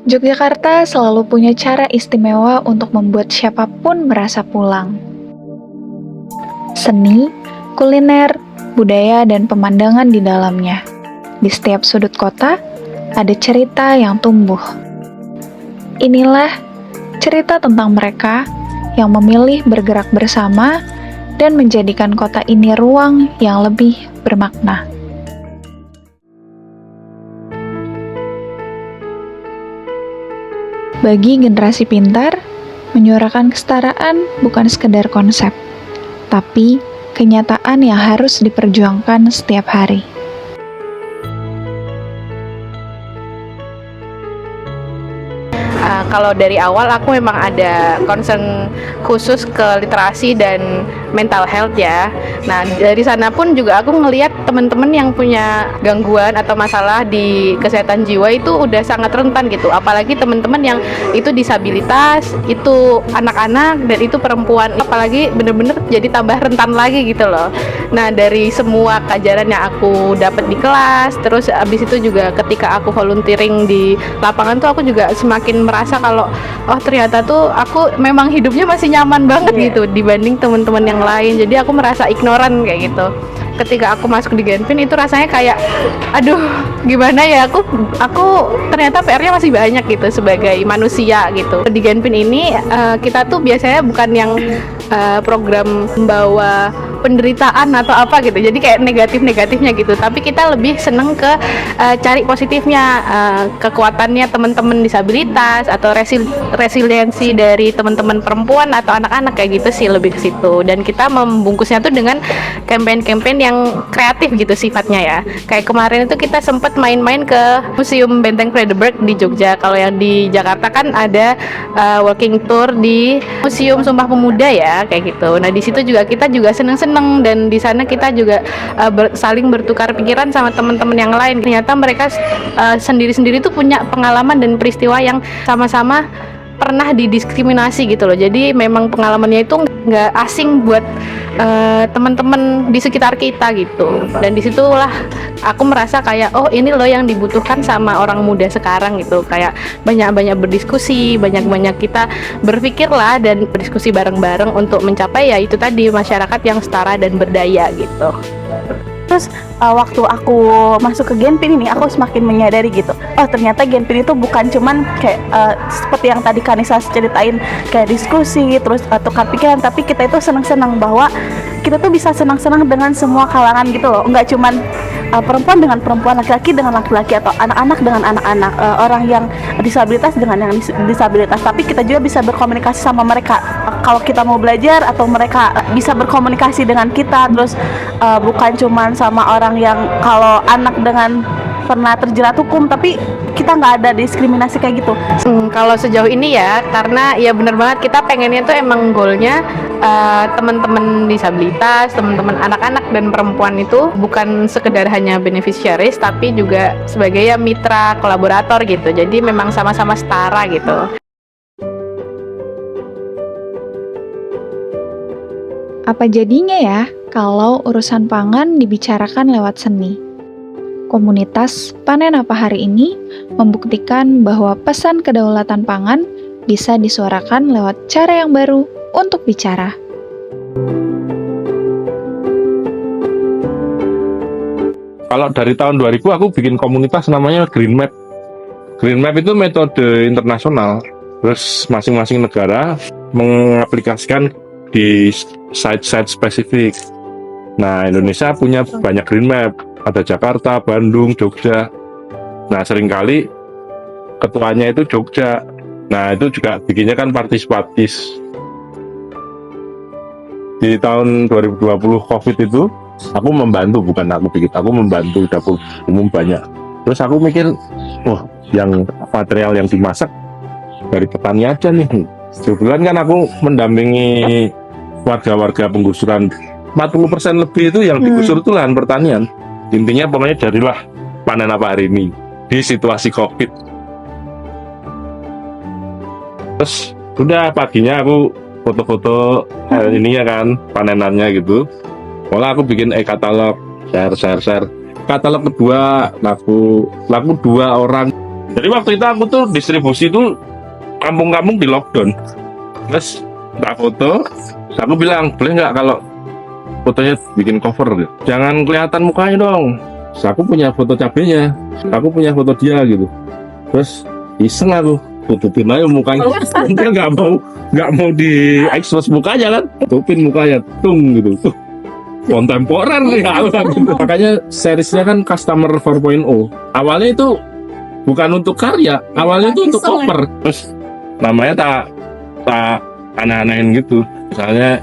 Yogyakarta selalu punya cara istimewa untuk membuat siapapun merasa pulang. Seni, kuliner, budaya, dan pemandangan di dalamnya. Di setiap sudut kota, ada cerita yang tumbuh. Inilah cerita tentang mereka yang memilih bergerak bersama dan menjadikan kota ini ruang yang lebih bermakna. Bagi generasi pintar, menyuarakan kesetaraan bukan sekedar konsep, tapi kenyataan yang harus diperjuangkan setiap hari. Kalau dari awal aku memang ada concern khusus ke literasi dan mental health ya. Nah dari sana pun juga aku ngelihat teman-teman yang punya gangguan atau masalah di kesehatan jiwa itu udah sangat rentan gitu. Apalagi teman-teman yang itu disabilitas, itu anak-anak dan itu perempuan, apalagi bener-bener jadi tambah rentan lagi gitu loh. Nah dari semua kajaran yang aku dapat di kelas, terus abis itu juga ketika aku volunteering di lapangan tuh aku juga semakin merasa kalau oh ternyata tuh aku memang hidupnya masih nyaman banget gitu dibanding teman-teman yang lain. Jadi aku merasa ignoran kayak gitu. Ketika aku masuk di Genpin itu rasanya kayak aduh gimana ya, aku ternyata PR-nya masih banyak gitu sebagai manusia gitu. Di Genpin ini kita tuh biasanya bukan yang program membawa penderitaan atau apa gitu, jadi kayak negatifnya gitu, tapi kita lebih seneng ke cari positifnya, kekuatannya teman-teman disabilitas atau resiliensi dari teman-teman perempuan atau anak-anak kayak gitu sih, lebih ke situ. Dan kita membungkusnya tuh dengan campaign-campaign yang kreatif gitu sifatnya ya. Kayak kemarin itu kita sempat main-main ke Museum Benteng Frederik di Jogja. Kalau yang di Jakarta kan ada walking tour di Museum Sumpah Pemuda ya, kayak gitu. Nah di situ juga kita juga seneng-seneng, dan di sana kita juga saling bertukar pikiran sama teman-teman yang lain. Ternyata mereka sendiri-sendiri tuh punya pengalaman dan peristiwa yang sama-sama pernah didiskriminasi gitu loh. Jadi memang pengalamannya itu nggak asing buat teman-teman di sekitar kita gitu. Dan disitulah aku merasa kayak oh ini loh yang dibutuhkan sama orang muda sekarang gitu. Kayak banyak-banyak berdiskusi, banyak-banyak kita berpikir lah dan berdiskusi bareng-bareng untuk mencapai ya itu tadi masyarakat yang setara dan berdaya gitu. Terus waktu aku masuk ke Genpin ini aku semakin menyadari gitu, oh ternyata Genpin itu bukan cuman kayak seperti yang tadi Kanisa ceritain kayak diskusi terus tukar pikiran, tapi kita itu senang-senang bahwa kita tuh bisa senang-senang dengan semua kalangan gitu loh, nggak cuman perempuan dengan perempuan, laki-laki dengan laki-laki, atau anak-anak dengan anak-anak, orang yang disabilitas dengan yang disabilitas, tapi kita juga bisa berkomunikasi sama mereka kalau kita mau belajar, atau mereka bisa berkomunikasi dengan kita. Terus bukan cuman sama orang yang kalau anak dengan pernah terjerat hukum, tapi kita nggak ada diskriminasi kayak gitu. Kalau sejauh ini ya, karena ya bener banget kita pengennya tuh emang goalnya teman-teman disabilitas, teman-teman anak-anak dan perempuan itu bukan sekedar hanya beneficiaries, tapi juga sebagai ya mitra kolaborator gitu. Jadi memang sama-sama setara gitu. Apa jadinya ya kalau urusan pangan dibicarakan lewat seni? Komunitas Panen Apa Hari ini membuktikan bahwa pesan kedaulatan pangan bisa disuarakan lewat cara yang baru untuk bicara. Kalau dari tahun 2000 aku bikin komunitas namanya Green Map. Green Map itu metode internasional. Terus masing-masing negara mengaplikasikan di site-site spesifik. Nah, Indonesia punya banyak Green Map. Ada Jakarta, Bandung, Jogja. Nah, seringkali ketuanya itu Jogja. Nah, itu juga bikinnya kan partisipatif. Di tahun 2020 COVID itu, aku membantu, bukan aku bikin, aku membantu dapur umum banyak. Terus aku mikir, wah, yang material yang dimasak dari petani aja nih. Kebetulan kan aku mendampingi warga-warga penggusuran, 40% lebih itu yang digusur itu lahan pertanian. Intinya pokoknya jadilah Panen Apa Hari Ini di situasi COVID. Terus udah paginya aku foto-foto ininya kan, panenannya gitu. Malah aku bikin e-katalog, share. Katalog kedua laku 2 orang. Jadi waktu itu aku tuh distribusi tuh kampung-kampung di lockdown. Terus tak foto, terus aku bilang boleh nggak kalau fotonya bikin cover gitu. Jangan kelihatan mukanya dong. Terus aku punya foto cabenya, aku punya foto dia gitu. Terus iseng aku tutupin aja mukanya. Dia nggak mau di expose mukanya kan, tutupin mukanya, tung gitu. Tuh, kontemporer nih gitu. Makanya seriesnya kan Customer 4.0. Awalnya itu bukan untuk karya, awalnya itu untuk cover. Terus namanya tak aneh-anehin gitu. Misalnya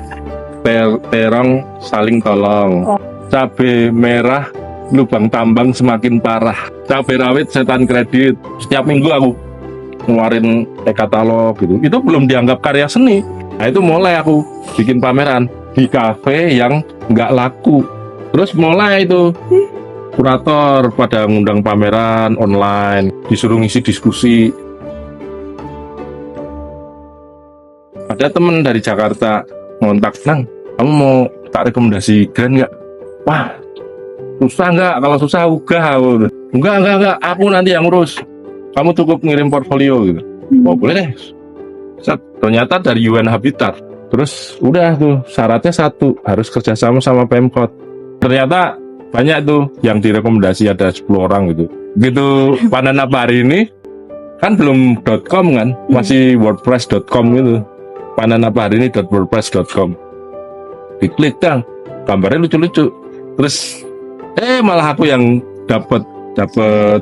terong saling tolong, cabai merah lubang tambang semakin parah, cabai rawit setan kredit. Setiap minggu aku ngeluarin e-katalog gitu. Itu belum dianggap karya seni. Nah itu mulai aku bikin pameran di kafe yang nggak laku. Terus mulai itu kurator pada ngundang pameran online, disuruh ngisi diskusi. Ada temen dari Jakarta ngontak, Nang, kamu mau tak rekomendasi grand nggak? Wah, susah nggak? Kalau susah enggak, aku nanti yang ngurus. Kamu cukup ngirim portfolio gitu. Oh boleh deh. Ternyata dari UN Habitat. Terus udah tuh syaratnya satu, harus kerjasama sama Pemkot. Ternyata banyak tuh yang direkomendasi, ada 10 orang gitu. Gitu panen apa hari ini kan belum .com kan, masih wordpress.com gitu. Panen apa hari ini .wordpress.com. Diklik dah, gambarnya lucu-lucu. Terus malah aku yang dapat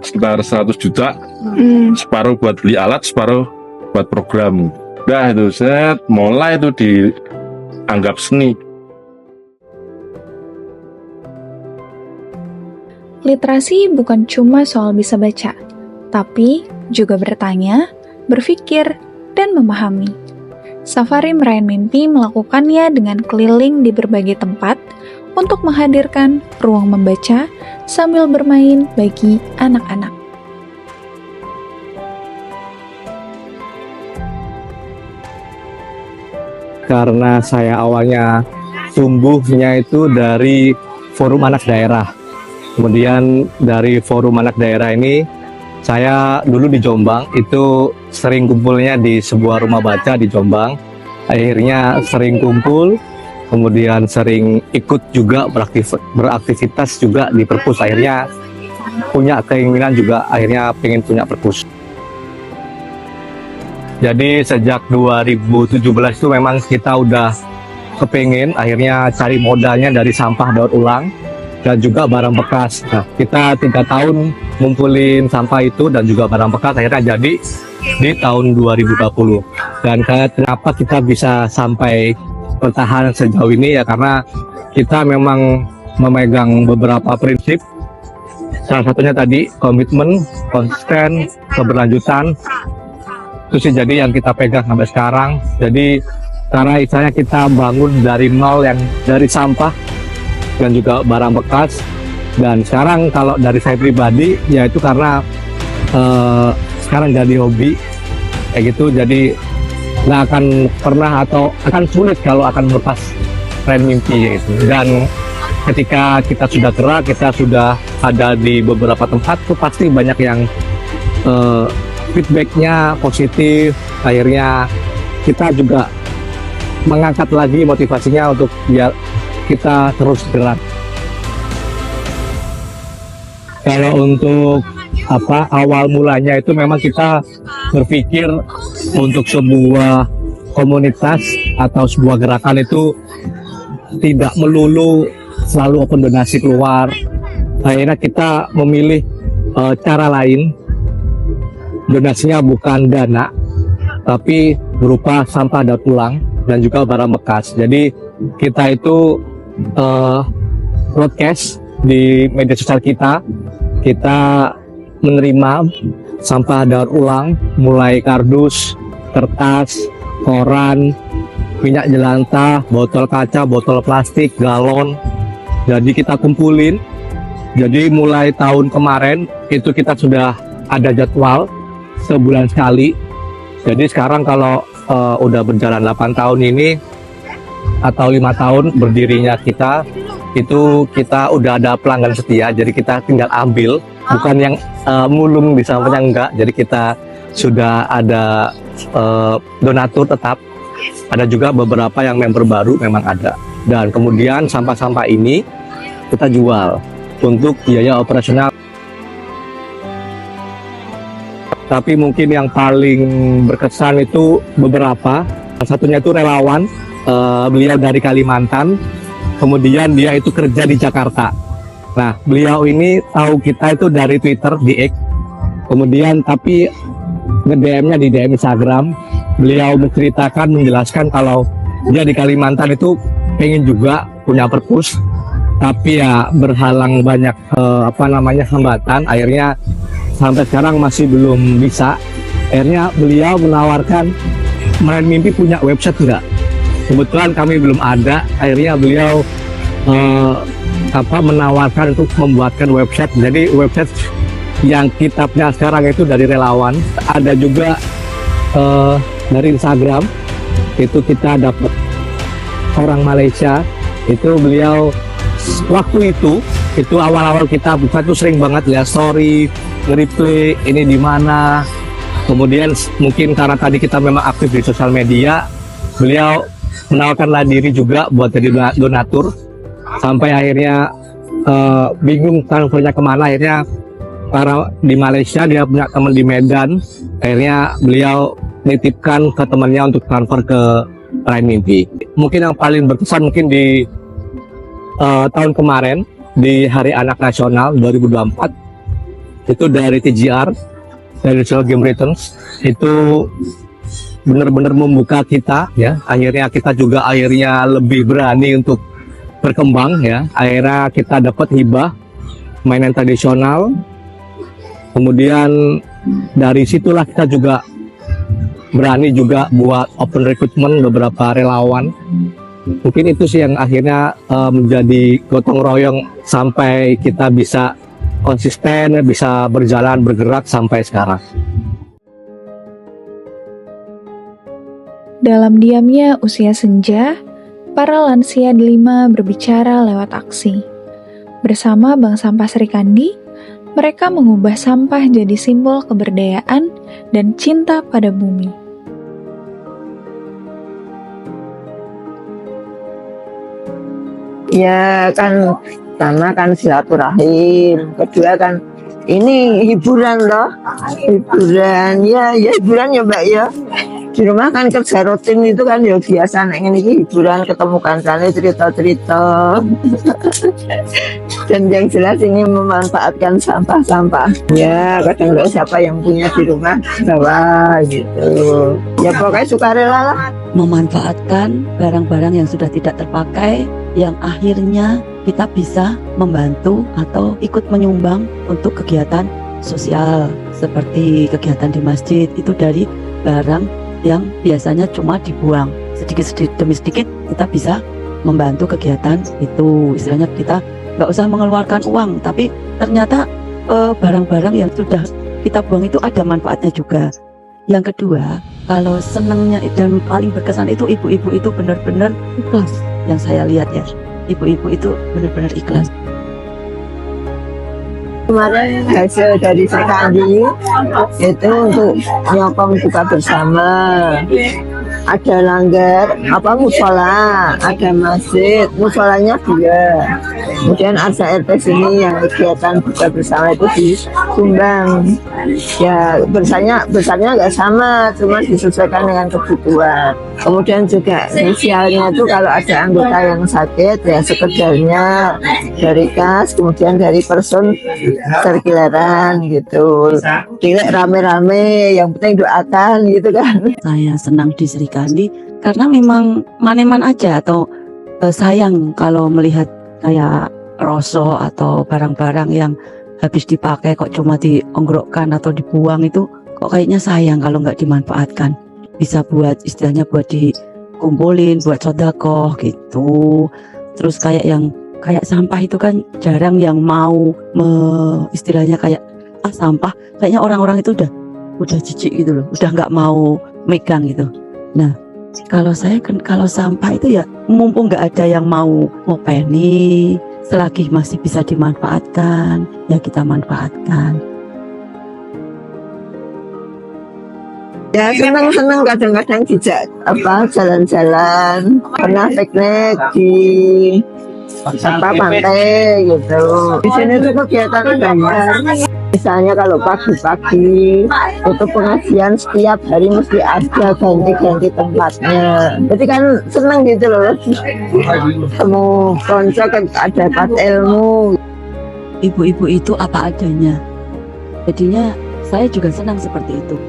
sekitar 100 juta, separuh buat beli alat, separuh buat program. Udah itu set, mulai itu dianggap seni. Literasi bukan cuma soal bisa baca, tapi juga bertanya, berpikir, dan memahami. Safari Meraih Mimpi melakukannya dengan keliling di berbagai tempat untuk menghadirkan ruang membaca sambil bermain bagi anak-anak. Karena saya awalnya tumbuhnya itu dari forum anak daerah. Kemudian dari forum anak daerah ini, saya dulu di Jombang, itu sering kumpulnya di sebuah rumah baca di Jombang. Akhirnya sering kumpul, kemudian sering ikut juga beraktivitas juga di perpus. Akhirnya punya keinginan juga, akhirnya pengen punya perpus. Jadi sejak 2017 itu memang kita udah kepengen, akhirnya cari modalnya dari sampah daur ulang dan juga barang bekas. Nah, kita 3 tahun ngumpulin sampah itu dan juga barang bekas, akhirnya jadi di tahun 2020. Dan kenapa kita bisa sampai bertahan sejauh ini ya karena kita memang memegang beberapa prinsip. Salah satunya tadi komitmen, konsisten, keberlanjutan. Itu sih jadi yang kita pegang sampai sekarang. Jadi karena istilahnya kita bangun dari nol, yang dari sampah dan juga barang bekas. Dan sekarang kalau dari saya pribadi ya itu karena sekarang jadi hobi kayak gitu, jadi nggak akan pernah atau akan sulit kalau akan melepas tren mimpi gitu. Dan ketika kita sudah gerak, kita sudah ada di beberapa tempat tuh pasti banyak yang feedbacknya positif. Akhirnya kita juga mengangkat lagi motivasinya untuk biar kita terus gerak. Kalau untuk awal mulanya itu memang kita berpikir untuk sebuah komunitas atau sebuah gerakan itu tidak melulu selalu open donasi keluar. Akhirnya kita memilih cara lain. Donasinya bukan dana, tapi berupa sampah daur ulang dan juga barang bekas. Jadi kita itu broadcast di media sosial kita menerima sampah daur ulang, mulai kardus, kertas, koran, minyak jelantah, botol kaca, botol plastik, galon. Jadi kita kumpulin. Jadi mulai tahun kemarin itu kita sudah ada jadwal sebulan sekali. Jadi sekarang kalau udah berjalan 8 tahun ini atau 5 tahun berdirinya kita, itu kita udah ada pelanggan setia, jadi kita tinggal ambil, bukan yang mulung di sampahnya, enggak. Jadi kita sudah ada donatur tetap, ada juga beberapa yang member baru memang ada. Dan kemudian sampah-sampah ini kita jual untuk biaya operasional. Tapi mungkin yang paling berkesan itu beberapa, salah satunya itu relawan, beliau dari Kalimantan, kemudian dia itu kerja di Jakarta. Nah, beliau ini tahu kita itu dari Twitter, di X, kemudian tapi nge-DM-nya di DM Instagram. Beliau menceritakan, menjelaskan kalau dia di Kalimantan itu pengen juga punya perpus, tapi ya berhalang banyak hambatan, akhirnya sampai sekarang masih belum bisa. Akhirnya beliau menawarkan, Meraih Mimpi punya website enggak? Kebetulan kami belum ada, akhirnya beliau menawarkan untuk membuatkan website. Jadi website yang kitabnya sekarang itu dari relawan, ada juga dari Instagram, itu kita dapat orang Malaysia, itu beliau waktu itu awal-awal kita buka tuh sering banget lihat story, nge-replay ini di mana. Kemudian mungkin karena tadi kita memang aktif di sosial media, beliau menawarkanlah diri juga buat jadi donatur, sampai akhirnya bingung transfernya kemana. Akhirnya para di Malaysia, dia punya teman di Medan, akhirnya beliau nitipkan ke temannya untuk transfer ke Meraih Mimpi. Mungkin yang paling berkesan mungkin di tahun kemarin, di Hari Anak Nasional 2024, itu dari TGR, dari National Game Returns, itu benar-benar membuka kita ya. Akhirnya kita juga lebih berani untuk berkembang ya. Akhirnya kita dapat hibah mainan tradisional. Kemudian dari situlah kita juga berani juga buat open recruitment beberapa relawan. Mungkin itu sih yang akhirnya menjadi gotong royong sampai kita bisa konsisten, bisa berjalan, bergerak sampai sekarang. Dalam diamnya usia senja, para lansia delima berbicara lewat aksi. Bersama Bank Sampah Serikandi, mereka mengubah sampah jadi simbol keberdayaan dan cinta pada bumi. Ya kan, pertama kan silaturahim, kedua kan ini hiburan loh, hiburan ya hiburan ya Mbak ya. Di rumah kan kerja rutin itu kan ya biasa, nek ini hiburan, ketemu kancane cerita-cerita. Dan yang jelas ini memanfaatkan sampah-sampah. Ya kadang nggak siapa yang punya di rumah bawa gitu. Ya pokoknya sukarela lah. Memanfaatkan barang-barang yang sudah tidak terpakai, yang akhirnya kita bisa membantu atau ikut menyumbang untuk kegiatan sosial seperti kegiatan di masjid. Itu dari barang yang biasanya cuma dibuang, sedikit demi sedikit kita bisa membantu kegiatan itu. Istilahnya kita nggak usah mengeluarkan uang, tapi ternyata barang-barang yang sudah kita buang itu ada manfaatnya juga. Yang kedua, kalau senangnya dan paling berkesan itu ibu-ibu itu benar-benar ikhlas. Yang saya lihat ya, ibu-ibu itu benar-benar ikhlas. Kemarin hasil dari Serikandi itu untuk nyokong buka bersama, ada langgar musola, ada masjid, musolanya 2, kemudian ada RT sini yang kegiatan buka bersama itu disumbang. Ya besarnya nggak sama, cuma disesuaikan dengan kebutuhan. Kemudian juga sosialnya itu kalau ada anggota yang sakit ya sekedarnya dari kas, kemudian dari person terkileran gitu. Tidak rame-rame, yang penting doakan gitu kan. Saya senang di Serikandi karena memang maneman aja, atau sayang kalau melihat kayak roso atau barang-barang yang habis dipakai kok cuma diongrokkan atau dibuang, itu kok kayaknya sayang kalau nggak dimanfaatkan. Bisa buat istilahnya buat dikumpulin, buat sodakoh gitu. Terus kayak sampah itu kan jarang yang mau istilahnya kayak sampah, kayaknya orang-orang itu udah jijik gitu loh, udah nggak mau megang gitu. Nah, Kalau saya kan kalau sampah itu ya mumpung nggak ada yang mau ngopeni, selagi masih bisa dimanfaatkan, ya kita manfaatkan. Ya seneng-seneng kadang-kadang dijak jalan-jalan, pernah piknik di pantai gitu. Di sini tuh kegiatan banyak. Misalnya kalau pagi-pagi itu pengajian setiap hari mesti ada ganti-ganti tempatnya. Jadi kan seneng gitu loh. Temu konco ada dapat ilmu. Ibu-ibu itu apa adanya. Jadinya saya juga senang seperti itu.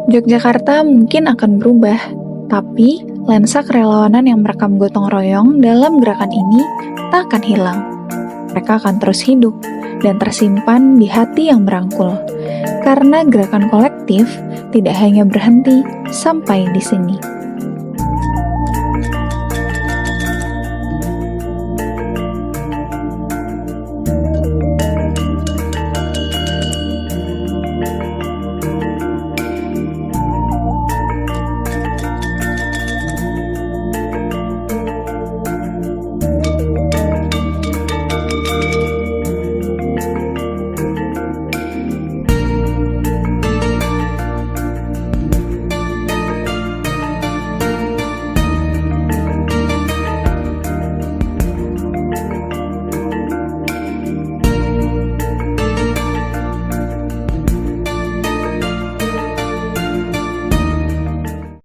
Yogyakarta mungkin akan berubah, tapi lensa kerelawanan yang merekam gotong royong dalam gerakan ini tak akan hilang. Mereka akan terus hidup dan tersimpan di hati yang merangkul, karena gerakan kolektif tidak hanya berhenti sampai di sini.